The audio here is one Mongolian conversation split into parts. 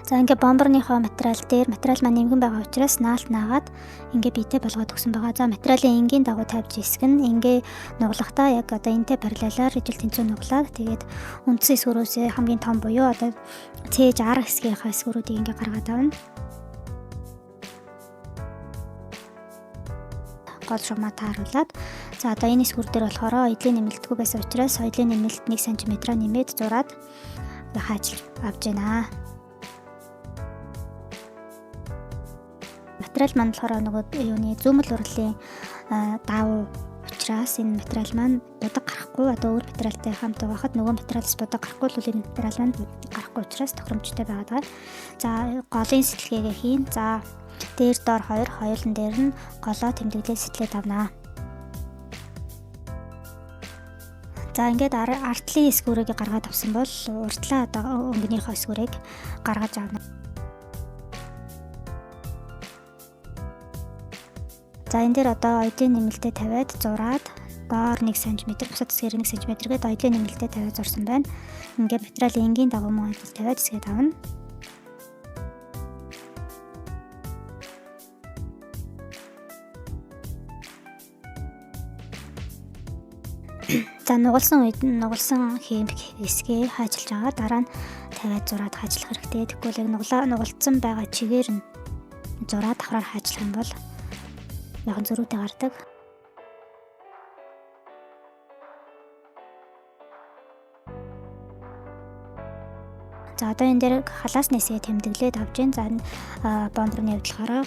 За ингээ бомберныхоо материал маань нэмгэн байгаа учраас наалт наагаад ингээ биетэй болгоод өгсөн байгаа. За материалын энгийн дагуу тавьж хэсгэн ингээ нуглахдаа яг одоо энэтэй параллелаар ижил тэнцүү нуглаад тэгээд үндсэн эсгүүрөөсөө хамгийн том буюу одоо C6 хэсгийнхаа эсгүүрүүдийг ингээ гаргаад авна. Гол шугамаа тааруулаад за одоо энэ эсгүүр дээр болохоор оёдлын нэмэлтгүй байсан учраас оёдлын нэмэлт 1 см нэмээд зураад хаажлж авч байна. Материал маань болохоор нөгөө юуны зүүмэл урлын даав учраас энэ материал маань будаг гарахгүй одоо өөр материалтай хамт байхад нөгөө материалс будаг гарахгүй л энэ материал маань гарахгүй учраас тохиромжтой байгаа. За голын сэтэлгээгээ хийн. За дээр доор 2 хоёулын дээр нь голоо тэмдэглээ сэтлээд авнаа. За ингээд артлын эсгүүрийг гаргаад авсан бол уртлаа одоо өнгөнийхөө эсгүүрийг гаргаж авна. За энэ дээр одоо оёдлын нэмэлтээ тавиад зураад доор 1 см, бусад хэсгээр 1 см гээд оёдлын нэмэлтээ тавиад зурсан байна. Ингээд материалын энгийн дагуу мөн тавиад хэсгээд авна. За нугалсан үед нь нугалсан хэсгээ хаажлж байгаа. Дараа нь тавиад зураад хаажлах хэрэгтэй. Тэгвэл яг нугалцсан байгаа чигээр нь зураад давхраар хаажлах юм бол яхан зөрүүтэй гардаг. За одоо энэ дээр халаас нэсгээ тэмдэглээд авч гин. За бомберны явдлахаараа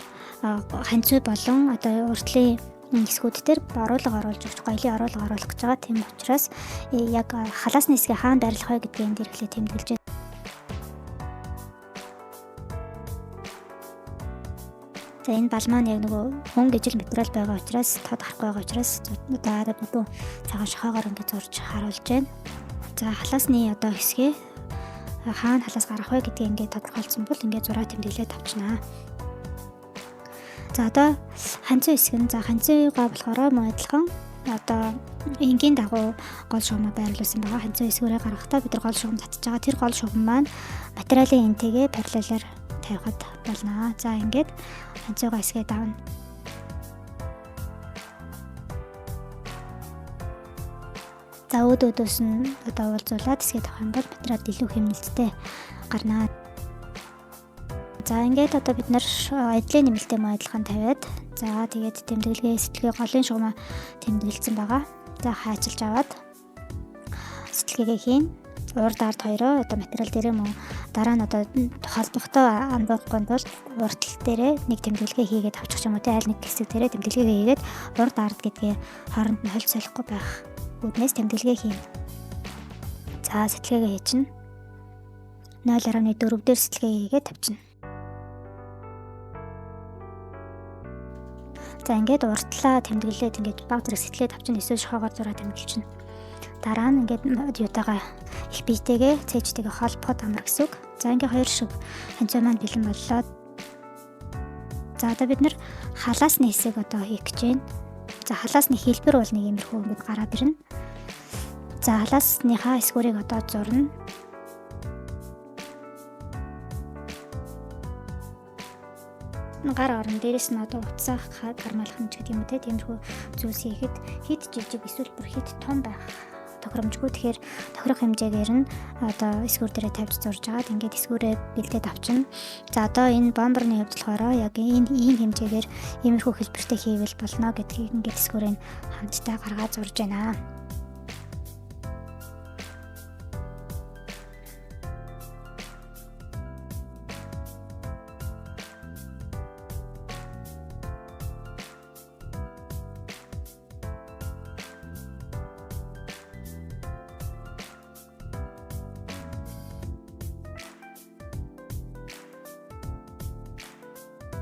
ханцүй болон одоо уртлын хэсгүүд дээр оруулга оруулж өгч гоёлын оруулга оруулах гэж байгаа. Тийм учраас яг халаас нэсгээ хаана байрлах вэ гэдгийг энэ дээр ихлэ тэмдэглэж байна. За энэ бал маань яг нөгөө хүн гижил материал байгаа учраас тод харахгүй байгаа учраас одоо бүдүүн цагаан шохоогоор ингэ зурж харуулж байна. За халаасны одоо хэсгээ хаана халаас гарах вэ гэдгийг ингэ тодорхойлсон бол ингэ зураа тэмдэглээд авчнаа. За одоо ханцын хэсэг нь ханцыгаа болохоор мөн адилхан одоо энгийн дагуу гол шугамаа байрлуулсан байгаа. Ханцын хэсгүүрээ гаргахдаа бид нар гол шугам татж байгаа. Тэр гол шугам маань материалын энтэйгээ параллелаар тавихад болно. За ингээд ханцыгаа хэсгээ давна. За өөдөөс нь одоо уулзуулаад хэсгээ тавих юм бол материал илүү хэмнэлттэй гарнаа. За ингээд одоо бид нар оёдлын нэмэлтээ мөн адилхан тавиад за тэгээд тэмдэглэгээ сэтэлгээ голын шугамаа тэмдэглэсэн байгаа. За хаажилж аваад сэтэлгээгээ хийн. Урд ард хоёроо одоо материал дээрээ мөн дараа нь одоо холбогтой амбахгүй бол уртл дээрээ нэг тэмдэглэгээ хийгээд авчих юм уу те аль нэг хэсэг дээрээ тэмдэглэгээ хийгээд урд ард гэдгээ хооронд нь холж солихгүй байх үүднээс тэмдэглэгээ хийн. За сэтэлгээгээ хий чинь 0.4 дээр сэтэлгээ хийгээд тавьчихна. За ингээд уртлаа тэмдэглээд ингээд баг зэрэг сэтэлгээд авчин эсвэл шохоогоор зураа тэмдэглэж чинь. Дараа нь ингээд юутайгаа их биетэйгээ цээжтэйгээ холбоход амар гэсэн үг. За ингээд хоёр шиг ханцаа маань бэлэн боллоо. За одоо бид нар халаасны хэсэг одоо хийх гэж байна. За халаасны хэлбэр бол нэг иймэрхүү ингээд гараад ирнэ. За халаасныхаа эсгүүрийг одоо зурна. Гар орон дээрээс нь одоо уцаах гармалах нь ч гэдэг юм уу те тиймэрхүү зүйлс хийхэд хит жижиг эсвэл бүр хит том байх тохиромжгүй. Тэгэхээр тохирох хэмжээгээр нь одоо эсгүүр дээрээ тавьж зурж агаад ингээд эсгүүрээ бэлдээд авчна. За одоо энэ бомберны явдлахаараа яг ийм хэмжээгээр иймэрхүү хэлбэртэй хийвэл болно гэдгийг ингээд эсгүүрээ хамтдаа гаргаад зурж байна.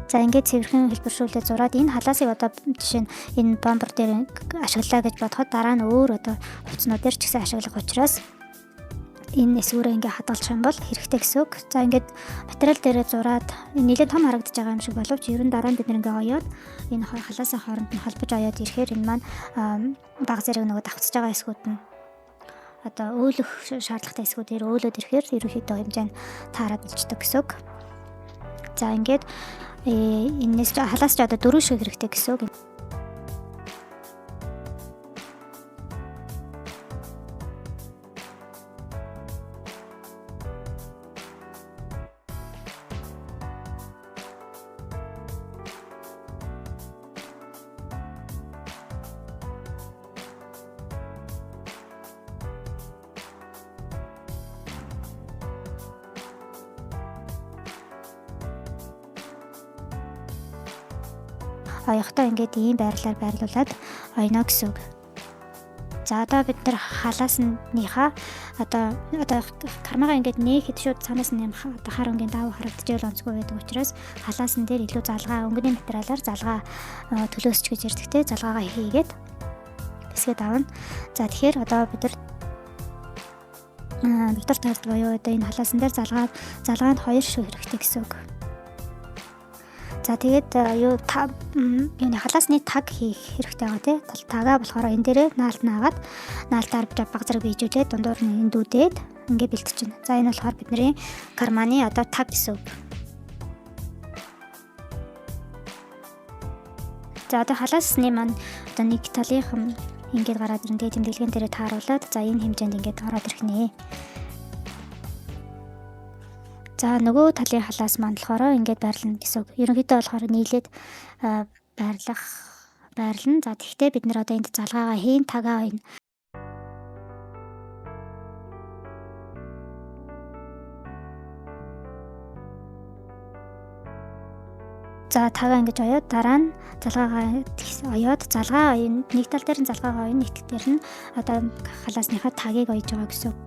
За ингээд цэвэрхэн хэлбэршүүлээд зураад энэ халаасыг одоо жишээ нь энэ бомбер дээр ашиглалаа гэж бодоход дараа нь өөр одоо хувцснуудаар ч гэсэн ашиглах учраас энэ эсвэрээ ингээд хадгалчих юм бол хэрэгтэй гэсэн үг. За ингээд материал дээрээ зураад нэлээд том харагдаж байгаа юм шиг боловч ерөн дараа нь бид нэг ингээд оёод энэ халаасаа хооронд нь холбож оёод ирэхээр энэ маань баг зэрэг нөгөө давхцаж байгаа эсгүүд нь одоо өөлөх шаардлагатай эсгүүдээр өөлөд ирэхээр ерөнхийдөө хэмжээнд таараад болчдөг гэсэн үг. За ингээд энэс халаас ч одоо 4 шиг хэрэгтэй гэсэн үг. Оёхдоо ингээд ийм байрлалаар байрлуулад ойно гэсэн үг. За одоо бид нар халаасныхаа одоо кармагаа ингээд нээхэд шууд цаанаас нь одоо хар өнгийн давуу харагдчихвэл онцгүй байдаг учраас халаасан дээр илүү залгаа өнгөний материалаар залгаа төлөөсч гэж ярьдагтэй залгаагаа хийгээд хэсгээд авна. За тэгэхээр одоо бид нар дотор талд боёо одоо энэ халаасан дээр залгаанд 2 шиг хэрэгтэй гэсэн үг. За тэгээд юуны халаасны таг хийх хэрэгтэй байгаа тий. Тагаа болохоор энэ дээрээ наалт наагаад наалтаар баг зэрэг бийжүүлээд дундуур нь эндүүдээд ингээд бэлтчихнэ. За энэ болохоор бидний карманы одоо таг гэсэн үг. За одоо халаасны маань одоо нэг талынхан ингээд гараад ирэн тэгээд тэмдэглэгэн дээрээ тааруулаад за энэ хэмжээнд ингээд гараад ирэх нэ. За нөгөө талын халаас маань болохоор ингээд байрлана гэсэн үг. Ерөнхийдөө болохоор нийлээд байрлана. За тэгвэл бид нэр одоо энд залгаагаа хийн тагаа ойно. За тагаа ингэж оёод дараа нь залгаагаа оёод залгаа ойно нэг тал дээр нь залгаагаа ойно нэг тал дээр нь одоо халаасныхаа тагийг ойж байгаа гэсэн үг.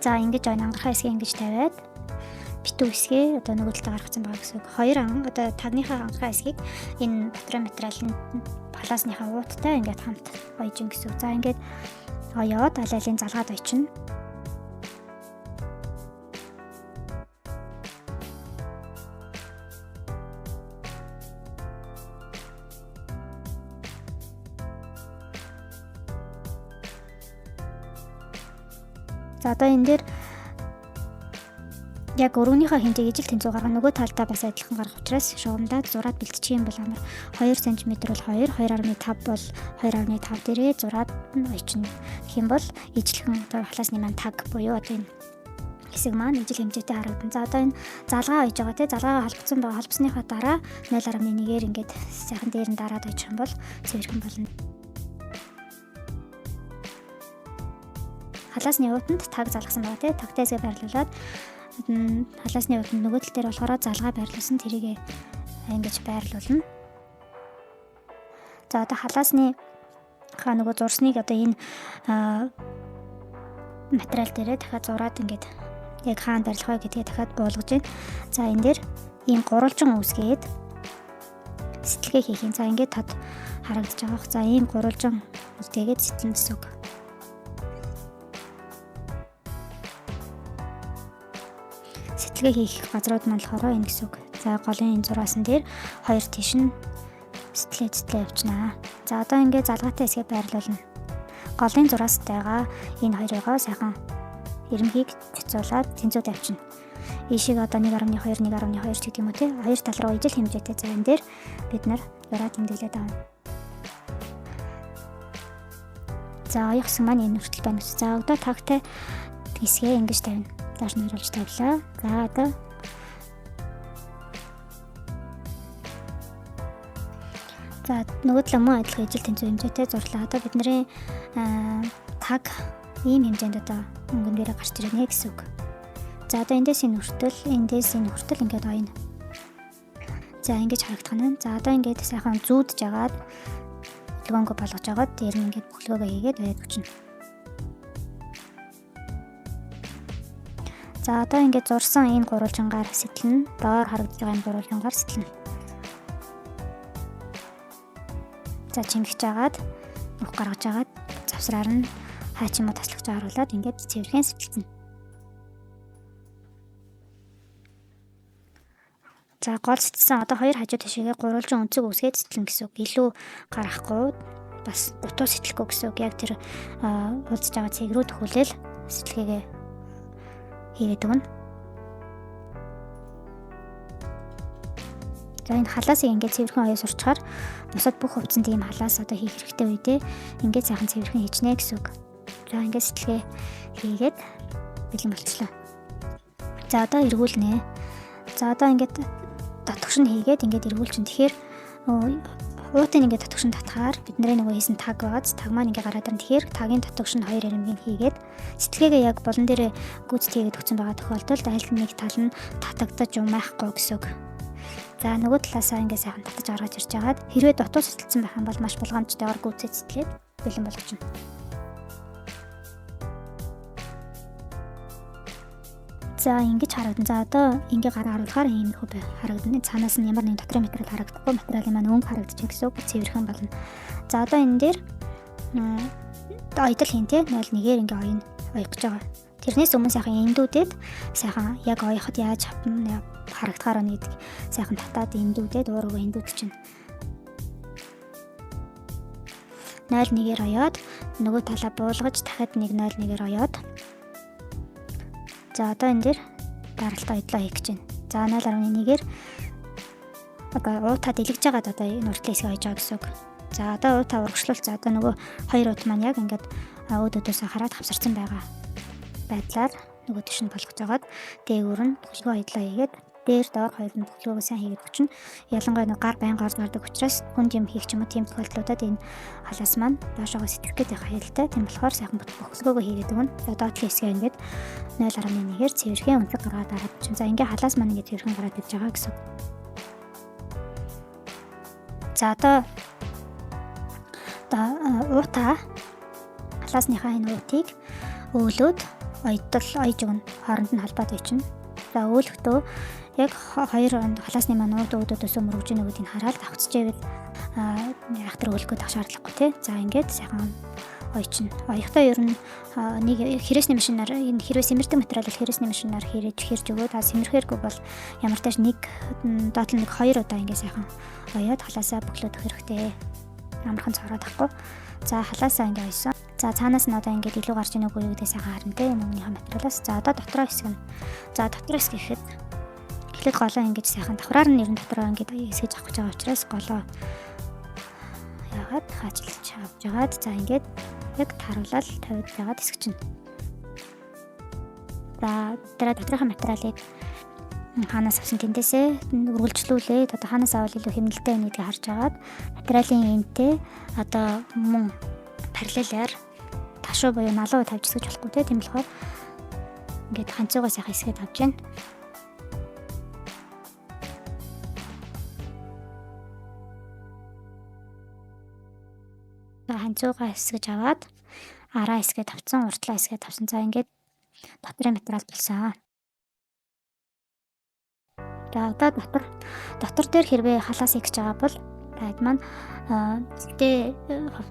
За ингэж ангарахаа хэсгийг ингэж тавиад битүү хэсгээ одоо нөгөө талд гаргацсан байгаа гэсэн үг. Хоёр одоо тагныхаа ангарахаа хэсгийг энэ дотроо материалын халаасныхаа ууттай ингээд хамт ойж ин гэсэн үг. За ингээд оёод алайлын залгаад ойчно. За одоо энэ дээр яг өрөөнийхөө хэмжээг ижил тэнцүү гаргах нөгөө талдаа бас адилхан гарах учраас шугамдаад зураад бэлтчих юм бол амар 2 см бол 2, 2.5 бол 2.5 дээрээ зураад ойчно. Тэгэх юм бол ижилхэн одоо халаасны маань таг буюу одоо энэ хэсэг маань ижил хэмжээтэй харагдана. За одоо энэ залгаа ойж байгаа тий залгаагаа холбосон байгаа холбосныхоо дараа 0.1-ээр ингээд сайхан дээр нь дараад ойчих юм бол цэвэрхэн болно. Халаасны уутанд таг залгасан байгаа тий тагтай хэсгээ байрлуулад халаасны уутанд нөгөө тал дээр болохоор залгаа байрлуулсан тэрийг ингэж байрлуулна. За одоо халаасны нөгөө зурсныг одоо энэ материал дээрээ дахиад зураад ингээд яг хаана барилах вэ гэдгээ дахиад буулгаж байна. За энэ дээр ийм гурвалжин үүсгээд сэтэлгээ хийх юм. За ингээд тод харагдаж байгаа. За ийм гурвалжин үлдээгээд сэтэлнэ гэсэн үг. Сэтэлгээ хийх газрууд маань болохоор энэ гэсэн үг. За голын энэ зураасан дээр хоёр тийш нь сэтэлгээ явуулнаа. За одоо ингээд залгаатай хэсгээ байрлуулна. Голын зураастайгаа энэ хоёроо сайхан ирмхийг цуцуулаад тэнцүү тавьчихна. Ийшийг одоо 1.2 1.2 гэдэг юм уу те. Хоёр тал руу ижил хэмжээтэй зайн дээр бид нар зураад тэмдэглээд авна. За оёх хэсэг маань энэ хүртэл байна. За одоо тагтай хэсгээ ингэж тавина. Доош нь оруулж тавлаа. За одоо за нөгөө талаа мөн адилхан ижил тэнцүү хэмжээтэй зурлаа. Одоо бидний таг ийм хэмжээнд одоо өнгөн дээрээ гарч ирнэ гэсэн үг. За одоо эндээс энэ хүртэл ингээд ойно. За ингэж харагдах нь. За одоо ингээд сайхан зүүдж агаад бүлгөөнгөө болгож агаад дээр нь ингээд бүлгөөгөө хийгээд байд өчнө. За одоо ингээд зурсан энэ гурвалжингаар сэтэлнэ. Доор харагдаж байгаа энэ гурвалжингаар сэтэлнэ. За чимгэж агаад ух гаргаж агаад завсраар нь хаач юм уу таслагч харуулад ингээд цэвэрхэн сэтэлцэн. За гол сэтэлсэн одоо хоёр хажуу тишээгээ гурвалжин өнцөг үсгээд сэтэлнэ гэсэн үг. Илүү гарахгүй бас дутуу сэтэлэхгүй гэсэн үг. Яг тэр уулзж байгаа цэг рүү төхөөлөл сэтэлгээгээ хийгээд өгнө. За энэ халаасыг ингээд цэвэрхэн оёо сурчаар бусад бүх хувцсанд ийм халаас одоо хийх хэрэгтэй үедээ ингээд сайхан цэвэрхэн хийчнэ гэсэн үг. За ингээд сэтэлгээ хийгээд бэлэн болчихлоо. За одоо эргүүлнэ. За одоо ингээд татгшин хийгээд ингээд эргүүлчин. Тэгэхээр уутын ингээд татгшин татхаар бидний нөгөө хийсэн таг байгааз таг маань ингээд гараад ирнэ. Тэгэхээр тагийн татгшин 2 эрэмгийг хийгээд сэтэлгээгээ яг болон дээрээ гүйцэд хийгээд өгсөн байгаа тохиолдолд аль нэг тал нь татагдаж умайхгүй гэсэн үг. За нөгөө талаасаа ингээд сайхан татаж гаргаж ирж байгаад хэрвээ дутуу сэтэлсэн байх юм бол маш болгоомжтойгоор гүйцэд сэтэлээд бэлэн болгочихно. За ингэж харагдан. За одоо ингээ гараа харуулахаар ийм их харагдана. Цаанаас нь ямар нэгэн дотрын материал харагдахгүй, материалын маань өнгө харагдчих гэсэн үг. Цэвэрхэн болно. За одоо энэ дээр ойдол хийн тэ 0.1-ээр ингээ оён оёх гэж байгаа. Тэрнээс өмнө сайхан эндүүдээд сайхан яг оёход яаж харагдахаар нэг сайхан татаад эндүүдээд уурга эндүүд чинь 0.1-ээр оёод нөгөө талаа буулгаж дахиад 1.01-ээр оёод. За одоо энэ дээр даралт ойдлоо хийх гэж байна. За 0.1-ээр одоо уутаа дэлгэж байгаад одоо энэ уртлын хэсгийг ойж байгаа гэсэн үг. За одоо уутаа урагшлуул. За одоо нөгөө хоёр уут маань яг ингээд өөдөөдөөсөө хараад хавсарсан байгаа байдлаар нөгөө тийш нь болгож байгаад дээгүүр нь бүхлгөө ойдлоо хийгээд дээр доор хоёулын бүхлгөөг сайн хийгээд өчнө. Ялангуяа нэг гар байн гарч гардаг учраас хүнд юм хийх ч юм уу тийм тохиолдлуудад энэ халаас маань доошоогоо сэтгэх гээд байх хэлтэй. Тийм болохоор сайхан бүхлгөөгөө хийгээд өгнө. За доотлын хэсгээ ингээд 0.1-ээр цэвэрхэн өнцөг гаргаад дараад чинь. За ингээ халаас маань ингээ цэвэрхэн гараад ирж байгаа гэсэн. За одоо уутаа халаасныхаа энэ уутыг өөлөөд ойдол ойж өгнө. Хооронд нь холбоод байчна. За өөлөхдөө яг хоёр халаасны маань өөдөөдөөс мөрөгж нөгөөдийг хараад давхцчихвэл яг тэр өөлгөө тах шаардлагагүй тий. За ингээд сайхан ойчно. Оёхдоо ер нь нэг хэрэгсний машинаар энэ хэрвээ сэмэрдэг материал бол хэрэгсний машинаар хэрж өгөө. Та сэмэрхээргүй бол ямар тааш нэг доотлол нэг 2 удаа ингээ сайхан оёод халаасаа бөглөөдөх хэрэгтэй. Амархан цороод ахгүй. За халаасаа ингээ ойсон. За цаанаас нь одоо ингээд илүү гарч ийнэ үгүй гэдэг сайхан харна те өмнөхийн материалаас. За одоо дотроо хэсэг нь. За дотроо хэсэг гэхэд эхлээд голоо ингэж сайхан давхраар нь ер нь дотроо ингээд хэсгэж авах гэж байгаа учраас голоо яагаад хаачлж авч жагаад за ингээд яг таруулаад тавьж байгаад хэсэг чинь. За дотроохон материалыг хаанаас авсан тэндээсээ үргэлжлүүлээд одоо хаанаас авал илүү хэмнэлттэй байна гэдгийг харж агаад материалын энтэй одоо мөн параллелаар ташуу буюу налуу тавьж хэсгэж болохгүй те. Тийм болохоор ингээд ханцуугаа сайхан хэсгээд авч байна. Ханцуугаа хэсгэж аваад араа хэсгээд тавьсан, уртлаа хэсгээд тавьсан. За ингээд дотрын материал болсон. За одоо дотор дээр хэрвээ халаас хийх гэж байгаа бол байд маань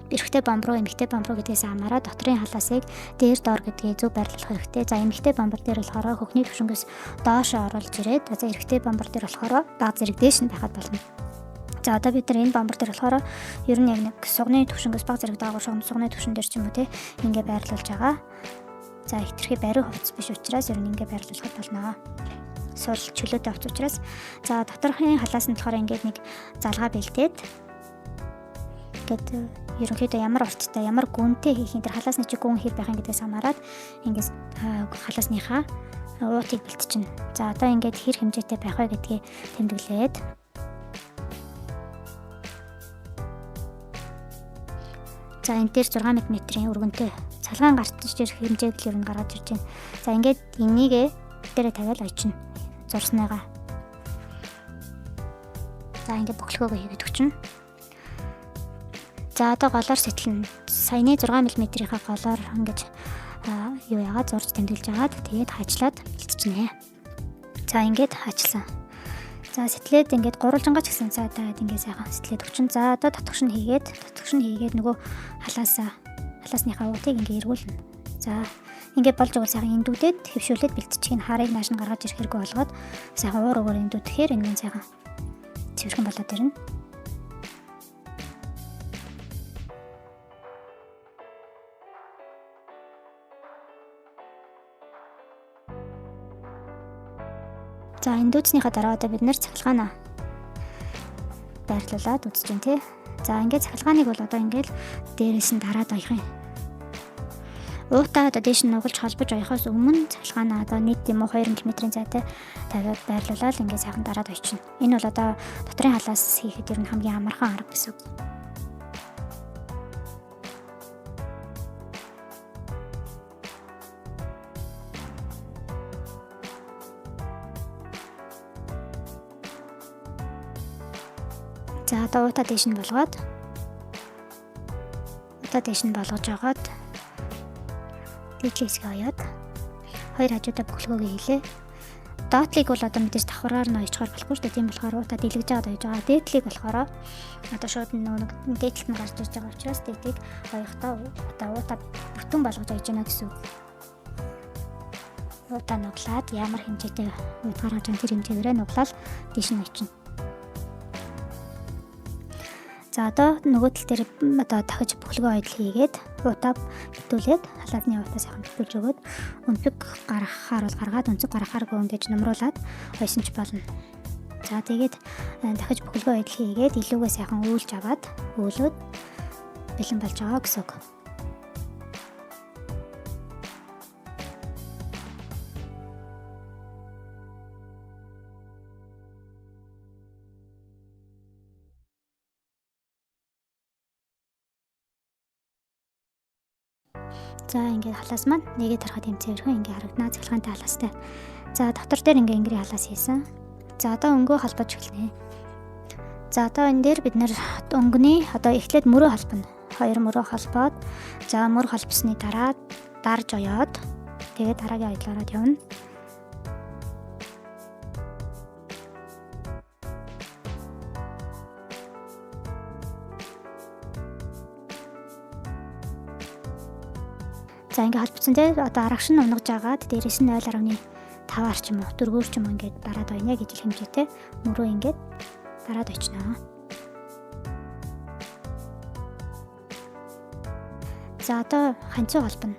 эрэгтэй бомб руу эмэгтэй бомб руу гэдгээс хамаараа дотрын халаасыг дээр доор гэдгийг зөв байрлуулах хэрэгтэй. За эмэгтэй бомбор дээр болохоор хөхний төвшнгөөс доош оруулж ирээд за эрэгтэй бомбор дээр болохоор баг зэрэг дээш нь байхад болно. За одоо бид нар энэ бомбор дээр болохоор ер нь яг нэг сугны төвшнгөөс баг зэрэг доогуур сугны төвшин дээр ч юм уу те ингээ байрлуулж байгаа. За хитрхи бариу хувцас биш учраас ер нь ингээ байрлуулахад болно. Сул чөлөөтэй авч учраас за доторхын халаас нь болохоор ингээд нэг залгаа бэлдээд ингээд ерөнхийдөө ямар урттай ямар гүнтэй хийх энэ халаасны чи гүн хийх байх юм гэдгээс хамаарат ингээд халаасныхаа уутыг бэлтчихнэ. За одоо ингээд хэр хэмжээтэй байх вэ гэдгийг тэмдэглээд за энэ дээр 6 м-ийн өргөнтэй цалгаан гартж ирэх хэмжээг л ер нь гаргаж ирж байна. За ингээд энийгээ дээрээ тавиал ойчно. Зурсныгаа. За ингээд бөглөхөөгөө хийгээд өчнө. За одоо голоор сэтэлнэ. Саяны 6 м-ийнхаа голоор ингэж юу яагаад зурж тэмдэглэж агаад тэгээд хаачлаад бэлтчихнэ. За ингээд хаачлаа. За сэтэлээд ингээд гурвалжангаач гэсэн цаатаад ингээд сайхан сэтэлээд өчнө. За одоо татгшин хийгээд нөгөө халаасныхаа уутыг ингээд эргүүлнэ. За ингээд болж байгаа сайхан эндүүдээд хэвшүүлээд бэлтчихийг нь харыг нааш нь гаргаж ирэх хэрэггүй болгоод сайхан уур угаар эндүүдэхээр энэ сайхан цэвэрхэн болоод ирнэ. За эндүүдснийхаа дараа одоо бид нэр цахилгаанаа байрлуулад үзэж байна тий. За ингээд цахилгааныг бол одоо ингээд дээрээс нь дараад оёх юм. Уутаа одоо дээш нь нугалж холбож оёхоос өмнө цахилгаанаа одоо нийт юм уу 2 км-ийн зайтай тавиад байрлуулаад ингээд сайхан дараад очихно. Энэ бол одоо дотрын халаас хийхэд ер нь хамгийн амархан арга гэсэн үг. За одоо уутаа дээш нь болгоод болгож агаад дээдлээс хаяад хоёр хажуудаа бүхлгөөгөө хийлээ. Доотлыг бол одоо мэдээж давхраар нь оёжхоор болохгүй шүү дээ. Тийм болохоор уутаа дэлгэж аваад оёж байгаа. Дээдлийг болохоор одоо шууд нэг дээдлэлт нь гарч ирж байгаа учраас дээдлийг оёхдоо одоо уутаа бүтэн болгож оёж гэнэ гэсэн үг. Уутаа нуглаад ямар хэмжээтэй ууд гаргаж байгаа тэр хэмжээгээрээ нуглаад дээш нь очихно. За одоо нөгөө тал дээр одоо дахиж бүхлгөө ойдл хийгээд уутаа битүүлээд халаадны уутаа сайхан битүүлж өгөөд өнцөг гаргахаар бол гаргаад өнцөг гаргахааргүй ингэж нумруулад ойсонч болно. За тэгээд дахиж бүхлгөө ойдл хийгээд илүүгээ сайхан үүлж аваад өөлөөд бэлэн болж байгаа гэсэн үг. За ингээд халаас маань нэгээ тарахад юм цэвэрхэн ингээд харагдана цахилгаантай халаастай. За дотор дээр ингээд ингэрийн халаас хийсэн. За одоо өнгөө холбож эхэлнэ. За одоо энэ дээр бид нэр өнгөний одоо эхлээд мөрөө холбоно. 2 мөрөө холбоод за мөр холбосны дараа дарж оёод тэгээд дараагийн аяллаараа явна. За ингээд холбоцсон те одоо арагш нь унгаж агаад дээрээс нь 0.5-аар ч юм уу 4-өөр ч юм уу ингээд дараад ойно гэж хэмжээтэй мөрөө ингээд дараад очно. За одоо ханцуу холбоно.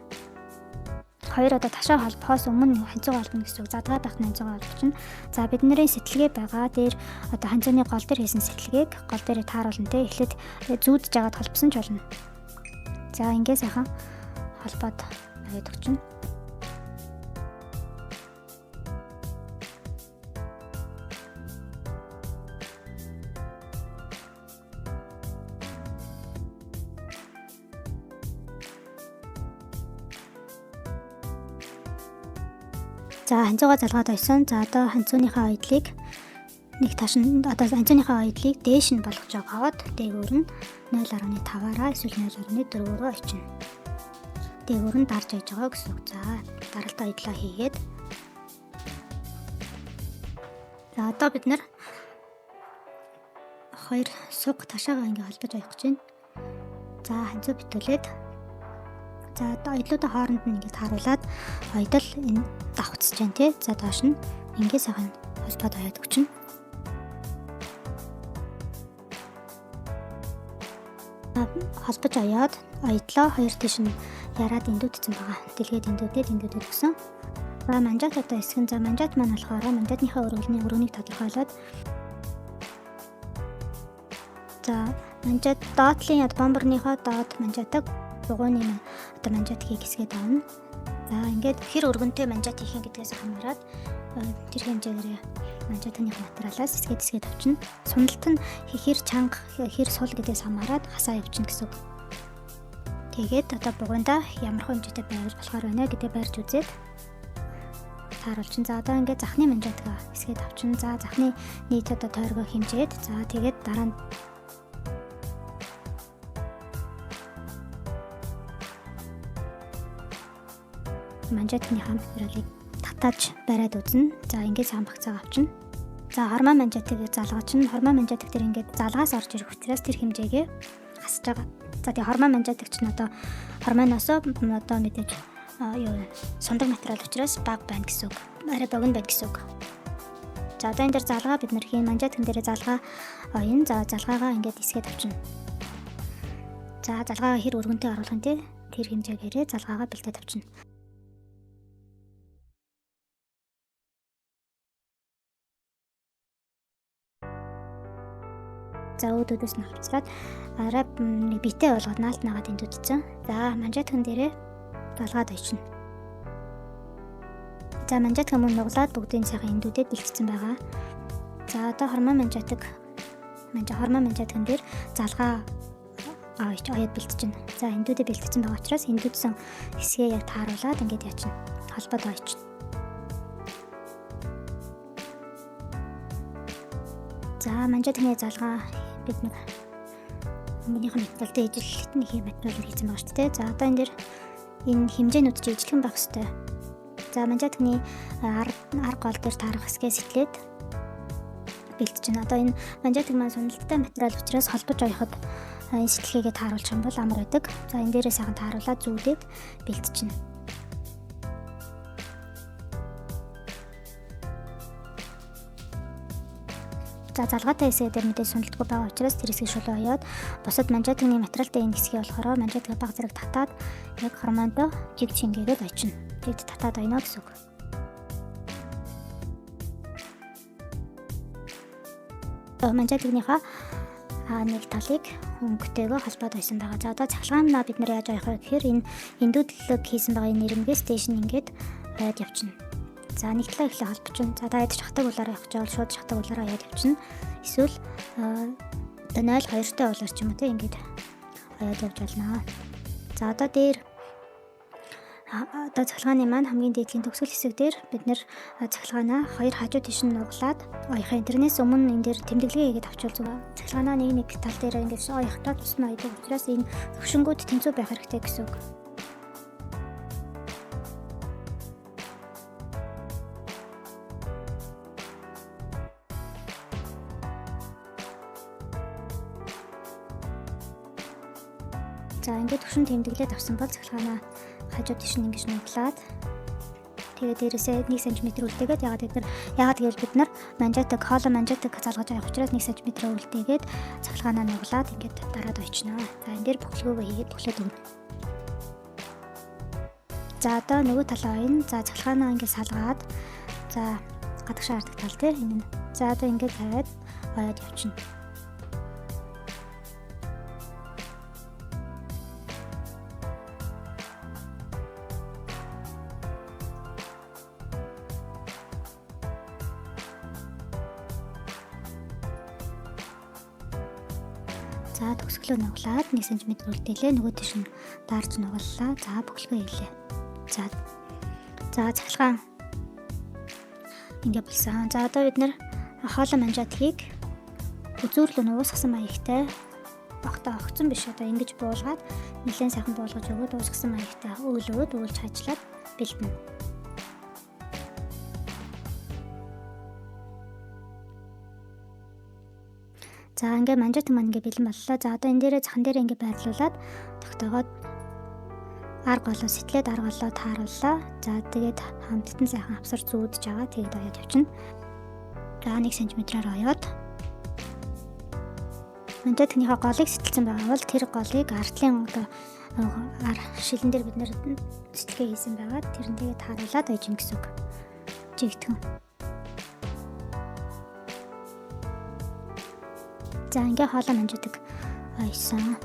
Хоёр одоо ташаа холбохоос өмнө ханцуу холбоно гэсэн үг. Задгаад ахна ханцуу холбочихно. За бидний сэтгэлгээ байгаа дээр одоо ханцууны гол дээр хийсэн сэтгэлгээг гол дээр тааруулна те эхлээд зүүдж агаад холбосон ч болно. За ингээд сайхан холбоод аваад өгчнө. За ханцуугаа залгаад ойсон. За одоо ханцууныхаа ойдлыг нэг таш нь одоо ханцууныхаа ойдлыг дээш нь болгож агаад дээгүүр нь 0.5-аараа эсвэл 0.4-өөр очино. Дээгүүр нь дарж аяж байгаа гэсэн үг. За даралтаа ойдлоо хийгээд за одоо бид нэр хоёр суг ташаагаа ингээ холбож авах гэж байна. За ханцуу битүүлээд за одоо ойдлуудаа хооронд нь ингээ тааруулаад ойдол энэ давхцж байна тий. За доош нь ингээ сайхан холбоод аваад өгчнө. Холбож аяад ойдлоо хоёр тийш нь яраад эндүүдсэн байгаа. Дэлгээд эндүүдэд ингээд өгсөн. За манжат одоо эсгэн за манжат маань болохоор манжатныхаа өрөөнийг тодорхойлоод за манжат доотлын бомборныхоо доод манжатаг дугуйны одоо манжат хийх хэсгээд авна. За ингээд хэр өргөнтэй манжат хийх гэдгээс хамаарат тэр хэмжээгээр манжатны материалаас хэсгээд авчна. Суналт нь хэр чанга хэр сул гэдгээс хамаарат хасаа явчихна гэсэн үг. Тэгээд одоо бугуйнда ямар хэмжээтэй байвал болохоор байна гэдэг барьж үзээд тааруулчин. За одоо ингээд захны манжатгаа хэсгээд авчин. За захны нийт одоо тойргоо хэмжээд за тэгээд дараа нь манжатны материалыг татааж бариад үзнэ. За ингээд сайн багцаа авчин. За хормоо манжатыг залгаач нь хормоо манжатыг тэр ингээд залгаас орж ирэх учраас тэр хэмжээгээ хасж байгаа. За тэгээ хормоо манжатагч нь одоо хормооноос одоо мэдээж сундаг материал учраас бага байна гэсэн үг. Арай богино байна гэсэн үг. За одоо энэ дээр залгаа бид нэр хийн манжетгэн дээр залгаа оён. За залгаагаа ингээд хэсгээд авчна. За залгаагаа хэр өргөнтэй оруулах нь тэр хэмжээгээрээ залгаагаа бэлдээд авчна. За өөдөөс нь авцраад арай битээ болгоод наалт нагаад эндүүдсэн. За манжетгэн дээрээ залгаад очино. За манжетгэн мөн нуглаад бүгдийн сайхан эндүүдэд бэлтгэсэн байгаа. За одоо хормон манжетгэн дээр залгаа оёд бэлтэж байна. За эндүүдэд бэлтгэсэн байгаа учраас эндүүдсэн хэсгээ яг тааруулаад ингээд яачна. Холбоод ойчно. За манжетгны залгаа бид нэг өмнөх материалтай ижилтний материалаар хийсэн байгаа шүү дээ. За одоо энэ дээр энэ хэмжээнүүд чи ижилхэн байх хэрэгтэй. За манжетгны арга гол дээр таарах хэсгээ сэтлээд бэлтэж байна. Одоо энэ манжетг маань суналттай материал учраас холбож оёход энэ сэтэлгээгээ тааруулчих юм бол амар байдаг. За энэ дээрээ сайхан тааруулаад зүүдээд бэлтэж байна. За залгаатай хэсэг дээр мэдээ суналтгүй байгаа учраас тэр хэсгийг шулуу оёод бусад манжетгны материалтай энэ хэсгийг болохоор манжетгээ баг зэрэг татаад яг хормондоо жиг шингээгээд очино. Жигд татаад ойно гэсэн үг. Манжетгныхаа нэг талыг өнгөтэйгөө холбоод байсан байгаа. За одоо цахилгаанаа бид нэр яаж оёх вэ гэхээр энэ эндүүдлэг хийсэн байгаа энэ нэрмгээ стейшн ингээд ойд явчихна. За нэг талаа ихлэ холбочихно. За та ядаж хатаг улаараа явах жаал шууд хатаг улаараа яад явчихна. Эсвэл 0-2-тэй болоор ч юм уу тийм ингээд яад явж болно. За одоо дээр одоо цахилгааны маань хамгийн дээдлийн төгсгөл хэсэг дээр бид нэр цахилгаанаа хоёр хажуу тийш нь нуглаад оёхын интернээс өмнө энэ дээр тэмдэглэгээ хийгээд авчвал зүгээр. Цахилгаанаа нэг тал дээр ингээд оёхдоо тусна ойдог учраас энэ төвшингүүд тэнцүү байх хэрэгтэй гэсэн үг. За ингээд төвшин тэмдэглээд авсан бол цахилгаанаа хажуу тийш нь ингэж нуглаад тэгээд дээрээсээ 1 см үлдээгээд ягаад гэвэл бид нар манжетг хоолой манжетг залгаж авах учраас 1 см үлдээгээд цахилгаанаа нуглаад ингээд дараад ойчноо. За энэ дээр бүхлгөөгөө хийгээд бүхлээд өгнө. За одоо нөгөө талаа ойн. За цахилгаанаа ингээд салгаад за гадагшаа хардаг тал тийм энэ. За одоо ингээд тавиад ойод явчихна. За төгсгөлөө нуглаад 1 см үлдээлээ. Нөгөө тийш нь даарж нугаллаа. За бүхлгөө хийлээ. За цахилгаан ингээд болсон. За одоо бид нэр хоолой манжетгийг үзүүрлөө уусгасан маягтай огцон биш одоо ингэж буулгаад нэлээд сайхан буулгаж өгөөд уусгасан маягтай өөлөөд уулж хажлаад бэлдэнэ. За ингээ манжет маань ингээ бэлэн боллоо. За одоо энэ дээрээ захан дээрээ ингээ байрлуулад тогтоогоод арга голоо сэтлээд арга голоо таарууллаа. За тэгээд хамттан сайхан авсар зүүдж байгаа. Тэгээд оёод явчихна. За 1 см-аар оёод манжетныхаа голыг сэтэлсэн байгаа бол тэр голыг артлын одоо шилэн дээр бид нэр сэтэлгээ хийсэн байгаа. Тэрнтэйгээ тааруулаад ойжин гэсэн үг. Жигтгэн. За ингээ хоолой манжетг ойсон.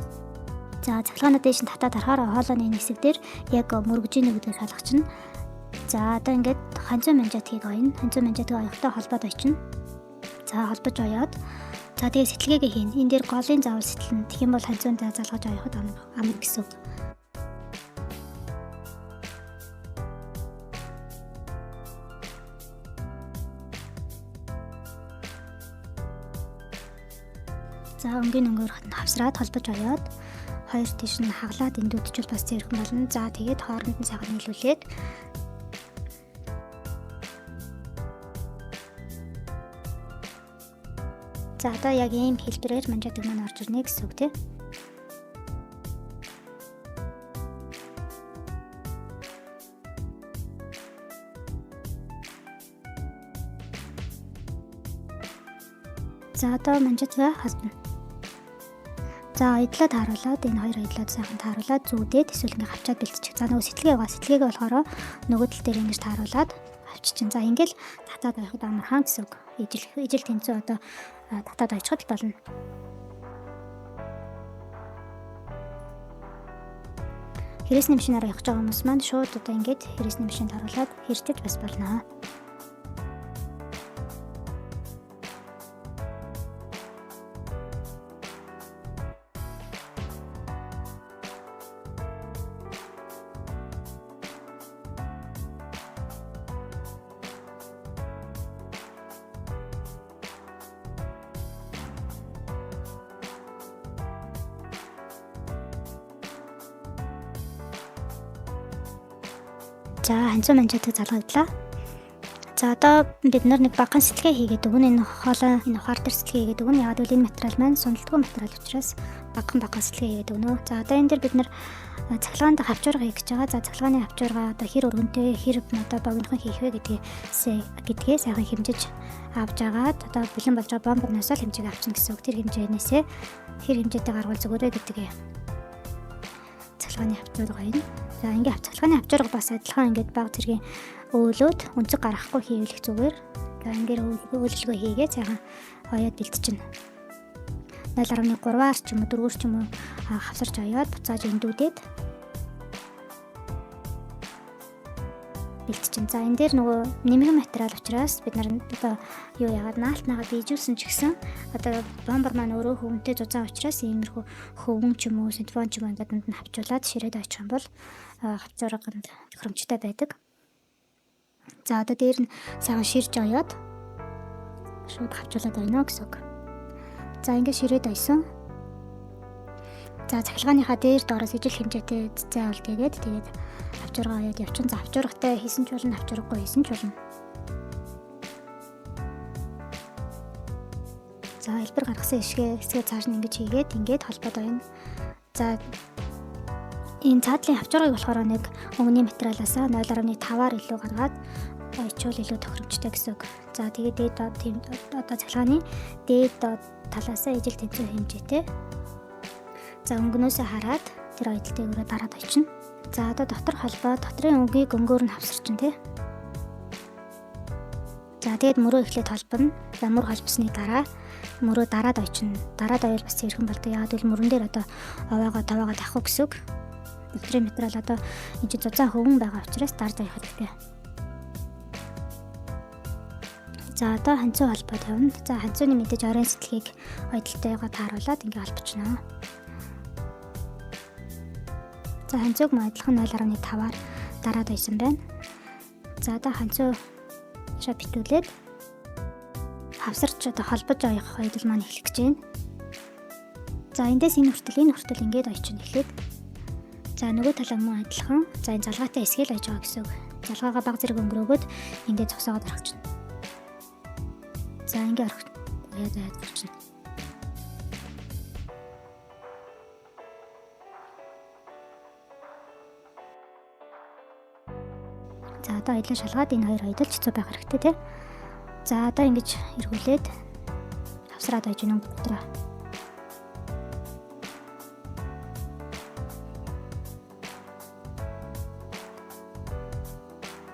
За цахилгаанаа дээш нь татаад харахаар хоолойны хэсэг дээр яг мөргөж ийн гэдгийг шалгачна. За одоо ингээд ханзуу манжетгийг ойно. Ханзуу манжетг оёхтой холбоод ойчно. За холбож оёод за тэгээ сэтэлгээгээ хийн. Энэ дээр голын заавал сэтэлнэ. Тэгэх юм бол ханзуундаа залгаж оёход амар гэсэн үг. За өнгийн өнгөөр хавсраад холбож оёод хоёр тийш нь хаглаад эндүүдчүүл бас зэрхэн болно. За тэгээд хооронд нь сайхан нийлүүлээд за одоо яг ийм хэлбэрээр манжетг маань орж ирнэ гэсэн үг тийм. За одоо манжицгаа хасна. За аяллаа тааруулаад энэ хоёр аяллаа сайхан тааруулаад зүүдээд эсвэл ингээ хавчаад бэлтчих. За нөгөө сэтгэлгээгээ болохоор нөгөө тал дээр ингэж тааруулаад авчичин. За ингээл татаад байхад амархан гэсэн үг. Ижил тэнцүү одоо татаад очиход болно. Хэрэгсний машинаар явах гэж байгаа хүмүүс маань шууд одоо ингээд хэрэгсний машинд харуулад хэрчиж бас болно. За ханцуу манжаатай залгаглаа. За одоо бид нэг багахан сэтгэлгээ хийгээд өгнө. Энэ хоолой энэ ухаар дээр сэтгэлгээ хийгээд өгнө. Яг л энэ материал маань суналтгүй материал учраас багахан сэтгэлгээ хийгээд өгнө. За одоо энэ дээр бид цахилгаанд хавчуурга хийх гэж байгаа. За цахилгааны хавчуурга одоо хэр өргөнтэй хэр одоо богинохон хийх вэ гэдгээ сайхан хэмжиж авч агаад одоо бэлэн болж байгаа бомбноос л хэмжээг авчна гэсэн үг. Тэр хэмжээнээсээ хэр хэмжээтэй гаргуул зүгээрээ гэдгээ цахилгааны хавчуурга юм. За ингээ цахилгааны хавчуурга бас адилхан ингээд баг зэргийн өөлөөд өнцөг гаргахгүй хийвлэх зүгээр. За ингээд өөлөлгөө хийгээд сайхан оёод бэлтчихнэ. 0.3-аар ч юм уу 4-өр ч юм уу хавсарч оёод буцааж эндүүдээд бэлтчихнэ. За энэ дээр нөгөө нэмгэн материал учраас бид нар одоо юу яагаад наалтнаагаа бийжүүлсэн ч гэсэн одоо бомбер маань өөрөө хөвөнтэй зузаан учраас иймэрхүү хөвөн ч юм уу синтефон ч юм ингээд дунд нь хавчуулаад ширээд очих юм бол хавцаарганд тохиромжтой байдаг. За одоо дээр нь сайхан ширж оёод шууд хавчуулаад байна гэсэн үг. За ингээд ширээд ойсон. За цахилгааныхаа дээр доороос ижил хэмжээтэй цэцэн авалт хийгээд тэгээд хавчуурга оёод явчихсан. За хавчуургатай хийсэн ч болно, хавчуургагүй хийсэн ч болно. За хэлбэр гаргасан хэсгээ цааш нь ингэж хийгээд ингээд холбоод байна. За энэ цаадлын хавчуургыг болохоор нэг өнгөний материалаасаа 0.5-аар илүү гаргаад ойчвол илүү тохиромжтой гэсэн үг. За тэгээд дээд одоо цахилгааны дээд талаасаа ижил тэнцүү хэмжээтэй. За өнгөнөөсөө хараад тэр ойдолтой өрөө дараад очино. За одоо дотор холбоо дотрын өнгийг өнгөөр нь хавсарчин тий. За тэгээд мөрөө эхлээд холбоно. За мөр холбосны дараа мөрөө дараад очино. Дараад оёл бас цэвэрхэн болдог. Яг л мөрөн дээр одоо овоогоо таваагаа тавих гэсэн үг. Дотрын материал одоо энэ чинь зузаан хөвөн байгаа учраас дарж авах хэрэгтэй. За одоо ханцуу холбоод явна. За ханцууны мэдээж орон сэтгэлгийг ойдолтойгоо тааруулаад ингээ холбочно. За ханцууг адилхан 0.5-аар дараад байсан байна. За одоо ханцуу битүүлээд хавсарч одоо холбож оёх ойдол маань эхлэх гэж байна. За эндээс энэ хүртэл ингээд ойчин эхлээд. За нөгөө талаа мөн адилхан. За энэ залгаатай эсгээл ойж байгаа гэсэн үг. Залгаагаа баг зэрэг өнгөрөөгөөд ингээд цогсоогоод орчихно. За ингээд орчихно. За одоо аялал шалгаад энэ хоёр аялал хэцүү байх хэрэгтэй тий. За одоо ингэж эргүүлээд хавсраад ойж өгнө дотроо.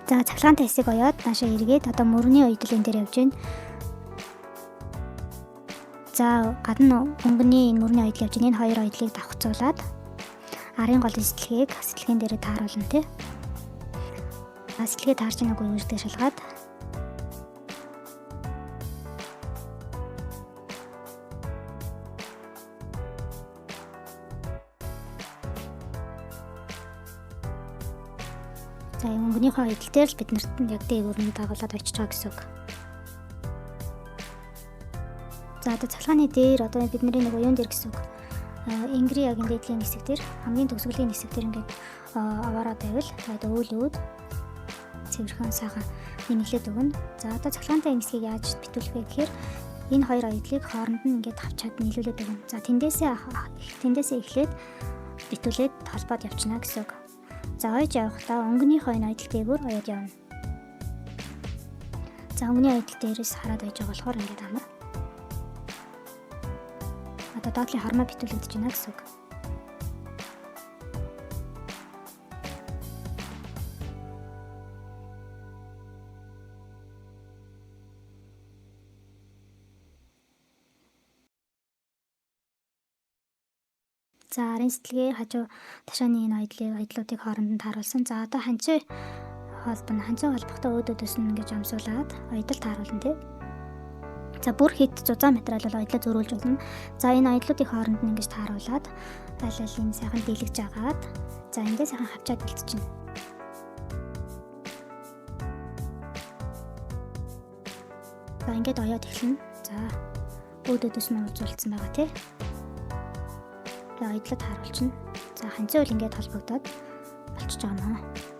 За цахилгаантай хэсэг оёод наашаа эргээд одоо мөрний ойдлын дээр явж байна. За гадна өнгөний энэ мөрний ойдл явж байна. Энэ хоёр ойдлыг давхцуулаад арын голын сэтгэлгээн дээрээ тааруулна тий. Сэтгэлгээ таарч байгаагүй үүрэгтэй шалгаад за өнгөнийхөө ойдол дээр л бид нарт яг дээгүүрний дагуулад очиж байгаа гэсэн үг. За одоо цахилгааны дээр одоо бидний нэг уян дээр гэсэн үг. Ингри яг энэ дээдлийн хэсэг дээр хамгийн төгсгөлийн хэсэг дээр ингээд аваараа байвал одоо өөлөөд цэвэрхэн сайхан нэмэлээд өгнө. За одоо цахилгаантай энэ хэсгийг яаж битүүлэх вэ гэхээр энэ хоёр ойдлыг хооронд нь ингээд авчаад нийлүүлээд өгнө. За тэндээсээ эхлээд битүүлээд холбоод явчихна гэсэн үг. За ойж явахдаа өнгөнийхөө энэ ойдол дээгүүр оёод явна. За өнгөний ойдол дээрээс хараад ойж байгаа болохоор ингээд амар. одоо доотлын хормоо битүүлэгдэж байна гэсэн үг. За арын сэтгэлгээ хажуу ташааны энэ аядлуудыг хооронд нь тааруулсан. За одоо ханцын холбогтой өөдөөс нь ингэж амсуулаад аялал тааруулна тий. За бүр хэд зузаан материал бол аялал зөрүүлж болно. За энэ аяллуудын хооронд нь ингэж тааруулаад аялалын сайхан дийлгэж агаад за ингээд сайхан хавчаад бэлтчихнэ. За ингээд оёод эхэлнэ. За өөдөөс нь уулзуулсан байгаа тий. Аяллаа тааруулчихна. За ханцын үйл ингээд холбогдоод болчихж байгаа нөө.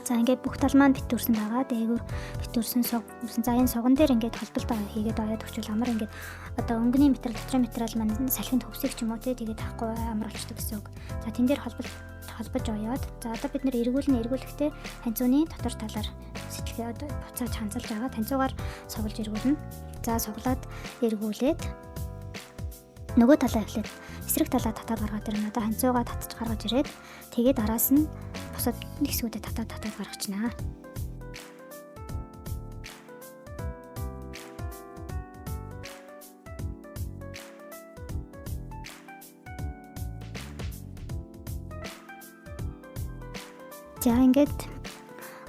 За ингээд бүх тал маань битүүрсэн байгаа. Дээгүүр битүүрсэн сугсан. За энэ суган дээр ингээд холболт хийгээд оёод өгчвөл амар ингээд одоо өнгөний материал, дотрын материал маань салхинд хөвсөг ч юм уу тэгээд авахгүй амар болчихдог гэсэн үг. За тэн дээр холбож оёод. За одоо бид нэр эргүүлэхдээ ханцууны дотор талаар сэтгэлгээ одоо буцааж ханцалж байгаа. Танцуугаар соглож эргүүлнэ. За соглоод эргүүлээд нөгөө талаа эхлээд эсрэг талаа татаад гаргаад ирнэ. Одоо ханцуугаа татж гаргаж ирээд тэгээд араас нь бусад нэг хэсгүүдэд татаад гаргачнаа. За ингээд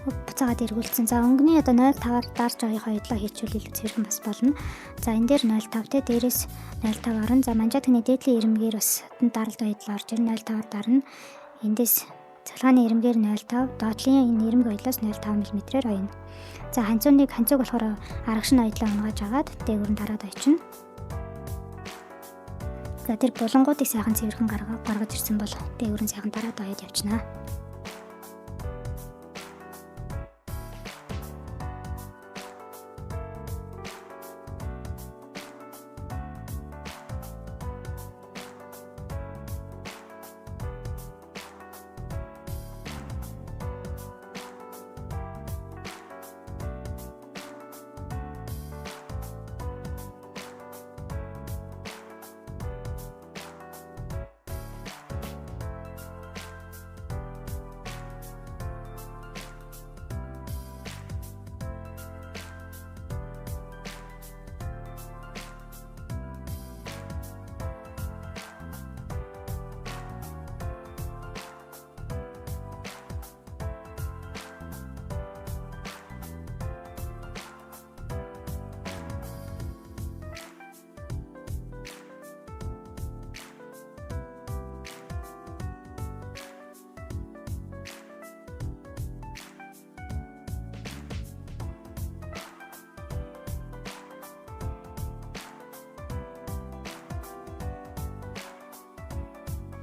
буцаагаад эргүүлсэн. За өнгөний одоо 0.5-аар дарж оёхоо идлаа хийчихвэл цэвэрхэн бас болно. За энэ дээр 0.5 те дээрээс 0.5 орно. За манжаатны дээдлийн ирмгээр бас даралт оёдлоо орж ирнэ. 0.5-аар дарна. Эндээс цалгааны ирмгээр 0.5, доотлын энэ ирмэг оёлоос 0.5 мм-ээр оёно. За ханцууг болохоор аргашин оёдлоо унгааж агаад дээгүүр нь дараад очино. За тэр булангуудыг сайхан цэвэрхэн гаргаж ирсэн бол дээгүүр нь сайхан дараад оёод явчихнаа.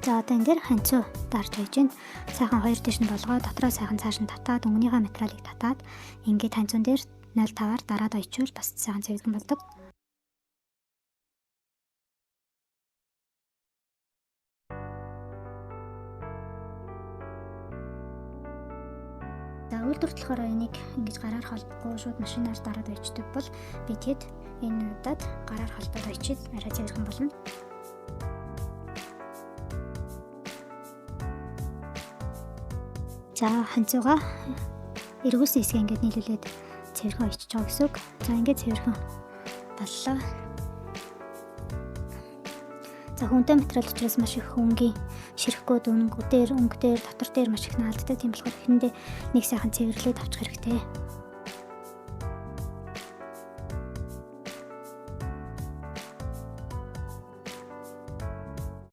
За одоо энэ дээр ханцуу дарж байж гин. Сайхан хоёр дэш нь болгоо дотроо сайхан цааш нь татаад өнгөнийхөө материалыг татаад ингээд ханцуун дээр 0.5-аар дараад ойчвол бас сайхан цэвэрхэн болдог. За үйлдвэрт болохоор энийг ингэж гараар холбохгүй шууд машинаар дараад ойчдаг бол би тэгэд энэ удаад гараар холбоод ойчид арай цэвэрхэн болно. За ханцууга эргүүлсэн хэсгээ ингээд нийлүүлээд цэвэрхэн ойчиж байгаа гэсэн үг. За ингээд цэвэрхэн боллоо. За хүнтэй материал учраас маш их өнгийн ширэхгүй өнгө дээр дотор дээр маш их наалддаг. Тийм болохоор эхэндээ нэг сайхан цэвэрлээд авчих хэрэгтэй.